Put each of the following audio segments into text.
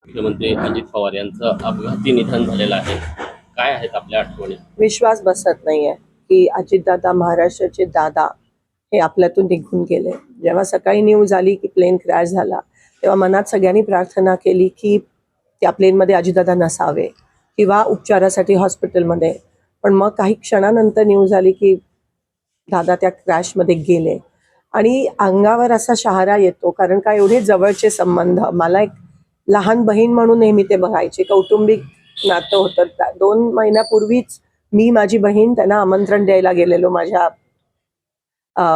मुख्यमंत्री अजित पवार यांचं अपघाती निधन झालेलं आहे. काय आहेत आपल्या आठवणी? विश्वास बसत नाहीये की अजितदादा, महाराष्ट्राचे दादा हे आपल्यातून निघून गेले. जेव्हा सकाळी न्यूज आली की प्लेन क्रॅश झाला, तेव्हा मनात सगळ्यांनी प्रार्थना केली की त्या प्लेनमध्ये अजितदादा नसावे किंवा उपचारासाठी हॉस्पिटलमध्ये. पण मग काही क्षणानंतर न्यूज आली की दादा त्या क्रॅशमध्ये गेले आणि अंगावर असा शहारा येतो. कारण का एवढे जवळचे संबंध. मला एक लहान बहीण म्हणून नेहमी ते बघायचे. कौटुंबिक नातं होतं. 2 महिन्यापूर्वीच मी माझी बहीण त्यांना आमंत्रण द्यायला गेलेलो माझ्या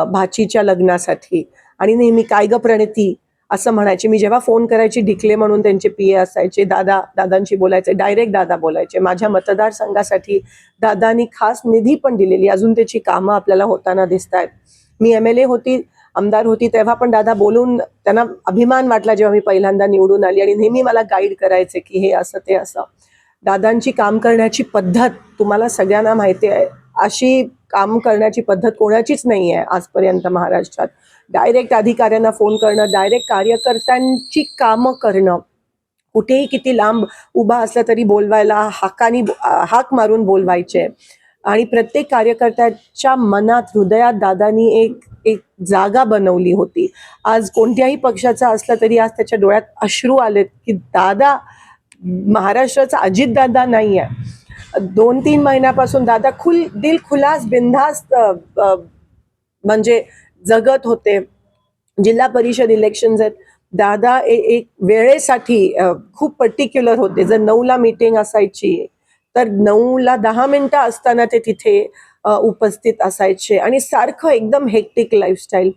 भाचीच्या लग्नासाठी. आणि नेहमी काय ग प्रणिती असं म्हणायचे. मी जेव्हा फोन करायची, ढिकले म्हणून त्यांचे PA असायचे, दादांशी बोलायचे, डायरेक्ट दादा बोलायचे. माझ्या मतदारसंघासाठी दादांनी खास निधी पण दिलेली. अजून त्याची कामं आपल्याला होताना दिसत आहेत. मी MLA होती, आमदार होती, तेव्हा पण दादा बोलून त्यांना अभिमान वाटला जेव्हा मी पहिल्यांदा निवडून आली. आणि नेहमी मला गाईड करायचे की हे असं ते असं. दादांची काम करण्याची पद्धत तुम्हाला सगळ्यांना माहिती आहे. अशी काम करण्याची पद्धत कोणाचीच नाही आहे आजपर्यंत महाराष्ट्रात. डायरेक्ट अधिकाऱ्यांना फोन करणं, डायरेक्ट कार्यकर्त्यांची कामं करणं, कुठेही किती लांब उभा असला तरी बोलवायला हाक मारून बोलवायचे. आणि प्रत्येक कार्यकर्त्याच्या मनात, हृदयात दादांनी एक जागा बनवली होती. आज कोणत्याही पक्षाचा असला तरी आज त्याच्या डोळ्यात अश्रू आलेत की दादा महाराष्ट्राचा अजितदादा नाही आहे. 2-3 महिन्यापासून दादा दिल खुलास बिनधास्त म्हणजे जगत होते. जिल्हा परिषद इलेक्शन्स आहेत. दादा एक वेळेसाठी खूप पर्टिक्युलर होते. जर 9ला मीटिंग असायची तर 9ला 10 मिनिटं असताना ते तिथे उपस्थित असायचे. आणि सारखं एकदम हेक्टिक लाईफस्टाईल.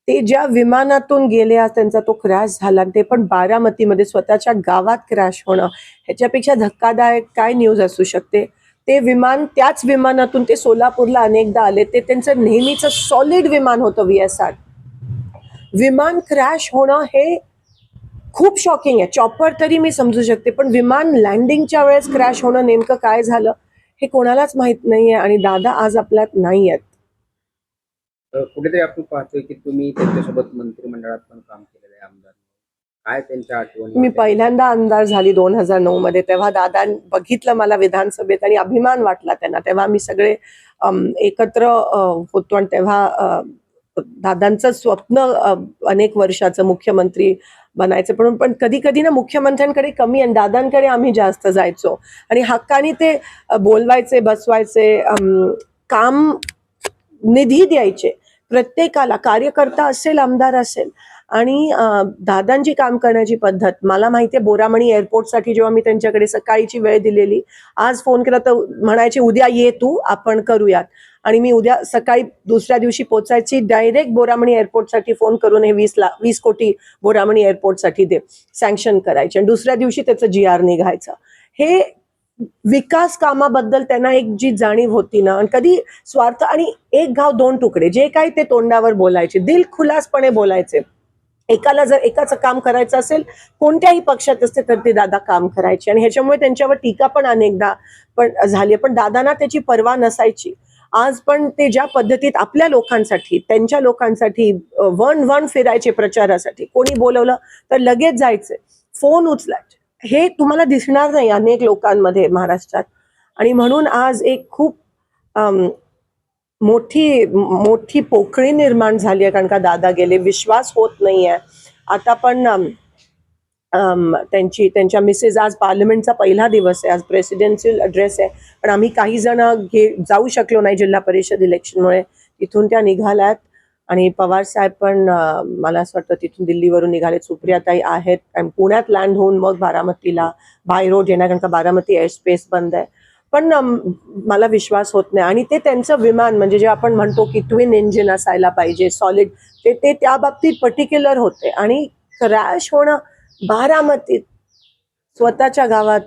ते ज्या विमानातून गेले, आज त्यांचा तो क्रॅश झाला, ते पण बारामतीमध्ये स्वतःच्या गावात क्रॅश होणं, ह्याच्यापेक्षा धक्कादायक काय न्यूज असू शकते. ते विमान, त्याच विमानातून ते सोलापूरला अनेकदा आले. ते त्यांचं नेहमीचं सॉलिड विमान होतं VS8. विमान क्रॅश होणं हे खूप शॉकिंग आहे. चॉपर तरी मी समजू शकते, पण विमान लँडिंगच्या वेळेस क्रॅश होणं, नेमकं काय झालं हे कोणालाच माहित नाहीये. आणि दादा आज आपल्यात नाही आहेत. कुठेतरी आपण पाहतोय की तुम्ही त्यांच्यासोबत मंत्रिमंडळात पण काम केलेलं आहे आमदार. काय त्यांच्या आठवणी? मी पहिल्यांदा आमदार झाली 2009 मध्ये. तेव्हा दादा बघितलं मला विधानसभेत आणि अभिमान वाटला त्यांना. तेव्हा मी सगळे एकत्र होतो. आणि तेव्हा दादांचं स्वप्न अनेक वर्षाचं मुख्यमंत्री बनायचं. पण कधी कधी ना मुख्यमंत्र्यांकडे कमी आणि दादांकडे आम्ही जास्त जायचो. आणि हक्कानी ते बोलवायचे, बसवायचे, काम निधी द्यायचे प्रत्येकाला, कार्यकर्ता असेल, आमदार असेल. आणि दादांची काम करण्याची पद्धत मला माहिती आहे. बोरामणी एअरपोर्टसाठी जेव्हा मी त्यांच्याकडे सकाळीची वेळ दिलेली, आज फोन केला तर म्हणायचे उद्या ये तू, आपण करूयात. आणि मी उद्या सकाळी दुसऱ्या दिवशी पोचायची. डायरेक्ट बोरामणी एअरपोर्टसाठी फोन करून हे 20 कोटी बोरामणी एअरपोर्टसाठी दे, सँक्शन करायचे. आणि दुसऱ्या दिवशी त्याचं GR निघायचं. हे विकास कामाबद्दल त्यांना एक जी जाणीव होती ना, आणि कधी स्वार्थ, आणि एक घाव 2 तुकडे, जे काही ते तोंडावर बोलायचे, दिलखुलासपणे बोलायचे. एकाला जर एकाचं काम करायचं असेल, कोणत्याही पक्षात असते, तर ते दादा काम करायचे. आणि ह्याच्यामुळे त्यांच्यावर टीका पण अनेकदा पण झाली. पण दादांना त्याची पर्वा नसायची. आज पण ते ज्या पद्धतीत आपल्या लोकांसाठी, त्यांच्या लोकांसाठी वन फिरायचे प्रचारासाठी. कोणी बोलवलं तर लगेच जायचे, फोन उचलायचे. हे तुम्हाला दिसणार नाही अनेक लोकांमध्ये महाराष्ट्रात. आणि म्हणून आज एक खूप मोठी पोकळी निर्माण झाली आहे. कारण का दादा गेले, विश्वास होत नाहीये. आता पण त्यांच्या मिसेस, आज पार्लमेंटचा पहिला दिवस आहे, आज प्रेसिडेन्शियल ॲड्रेस आहे. पण आम्ही काही जण जाऊ शकलो नाही जिल्हा परिषद इलेक्शनमुळे. तिथून त्या निघाल्यात. आणि पवार साहेब पण मला असं वाटतं तिथून दिल्लीवरून निघाले. सुप्रियाताई आहेत. आणि पुण्यात लँड होऊन मग बारामतीला बाय रोड येणार, कारण का बारामती एअर स्पेस बंद आहे. पण मला विश्वास होत नाही. आणि ते त्यांचं विमान, म्हणजे जे आपण म्हणतो की ट्विन इंजिन असायला पाहिजे, सॉलिड, ते त्या बाबतीत पर्टिक्युलर होते. आणि क्रॅश होणं बारामतीत, स्वतःच्या गावात,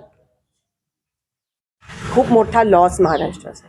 खूप मोठा लॉस महाराष्ट्राचा.